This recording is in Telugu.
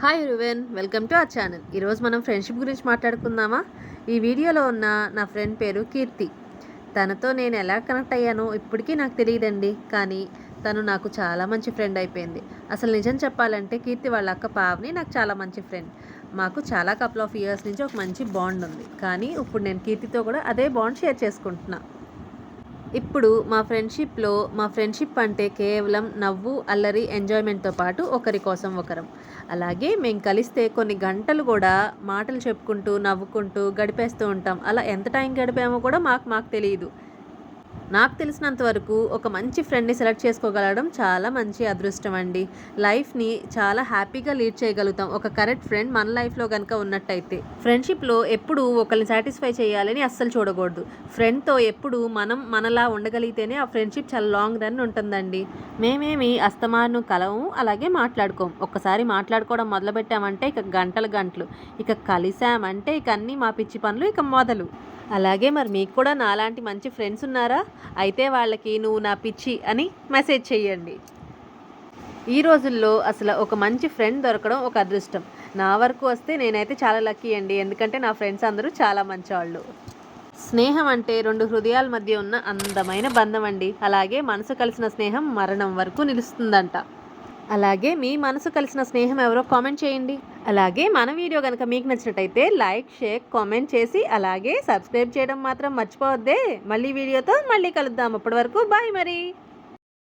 Hi everyone, welcome to our channel. ఈరోజు మనం ఫ్రెండ్షిప్ గురించి మాట్లాడుకుందామా? ఈ వీడియోలో ఉన్న నా ఫ్రెండ్ పేరు కీర్తి. తనతో నేను ఎలా కనెక్ట్ అయ్యానో ఇప్పటికీ నాకు తెలియదండి. కానీ తను నాకు చాలా మంచి ఫ్రెండ్ అయిపోయింది. అసలు నిజం చెప్పాలంటే కీర్తి వాళ్ళ అక్క పావని నాకు చాలా మంచి ఫ్రెండ్. మాకు చాలా కపుల్ ఆఫ్ ఇయర్స్ నుంచి ఒక మంచి బాండ్ ఉంది. కానీ ఇప్పుడు నేను కీర్తితో కూడా అదే బాండ్ షేర్ చేసుకుంటున్నా. ఇప్పుడు మా ఫ్రెండ్షిప్ అంటే కేవలం నవ్వు, అల్లరి, ఎంజాయ్మెంట్తో పాటు ఒకరి కోసం ఒకరం. అలాగే మేము కలిస్తే కొన్ని గంటలు కూడా మాటలు చెప్పుకుంటూ, నవ్వుకుంటూ గడిపేస్తూ ఉంటాం. అలా ఎంత టైం గడిపామో కూడా మాకు తెలియదు. నాకు తెలిసినంత వరకు ఒక మంచి ఫ్రెండ్ని సెలెక్ట్ చేసుకోగలగడం చాలా మంచి అదృష్టం అండి. లైఫ్ని చాలా హ్యాపీగా లీడ్ చేయగలుగుతాం ఒక కరెక్ట్ ఫ్రెండ్ మన లైఫ్లో కనుక ఉన్నట్టయితే. ఫ్రెండ్షిప్లో ఎప్పుడు ఒకరిని సాటిస్ఫై చేయాలని అస్సలు చూడకూడదు. ఫ్రెండ్తో ఎప్పుడు మనం మనలా ఉండగలిగితేనే ఆ ఫ్రెండ్షిప్ చాలా లాంగ్ రన్ ఉంటుందండి. మేమేమి అస్తమాను కలవము, అలాగే మాట్లాడుకోం. ఒక్కసారి మాట్లాడుకోవడం మొదలుపెట్టామంటే ఇక గంటలు, ఇక కలిసామంటే ఇక అన్నీ మా పిచ్చి పనులు ఇక మొదలు. అలాగే మరి మీకు కూడా నాలాంటి మంచి ఫ్రెండ్స్ ఉన్నారా? అయితే వాళ్ళకి నువ్వు నా పిచ్చి అని మెసేజ్ చెయ్యండి. ఈ రోజుల్లో అసలు ఒక మంచి ఫ్రెండ్ దొరకడం ఒక అదృష్టం. నా వరకు వస్తే నేనైతే చాలా లక్కీ అండి. ఎందుకంటే నా ఫ్రెండ్స్ అందరూ చాలా మంచివాళ్ళు. స్నేహం అంటే రెండు హృదయాల మధ్య ఉన్న అందమైన బంధం అండి. అలాగే మనసు కలిసిన స్నేహం మరణం వరకు నిలుస్తుందంట. అలాగే మీ మనసు కలిసిన స్నేహం ఎవరో కామెంట్ చేయండి. అలాగే మన వీడియో కనుక మీకు నచ్చినట్టయితే లైక్, షేర్, కామెంట్ చేసి అలాగే సబ్స్క్రైబ్ చేయడం మాత్రం మర్చిపోవద్దే. మళ్ళీ వీడియోతో మళ్ళీ కలుద్దాం. అప్పటి వరకు బాయ్ మరి.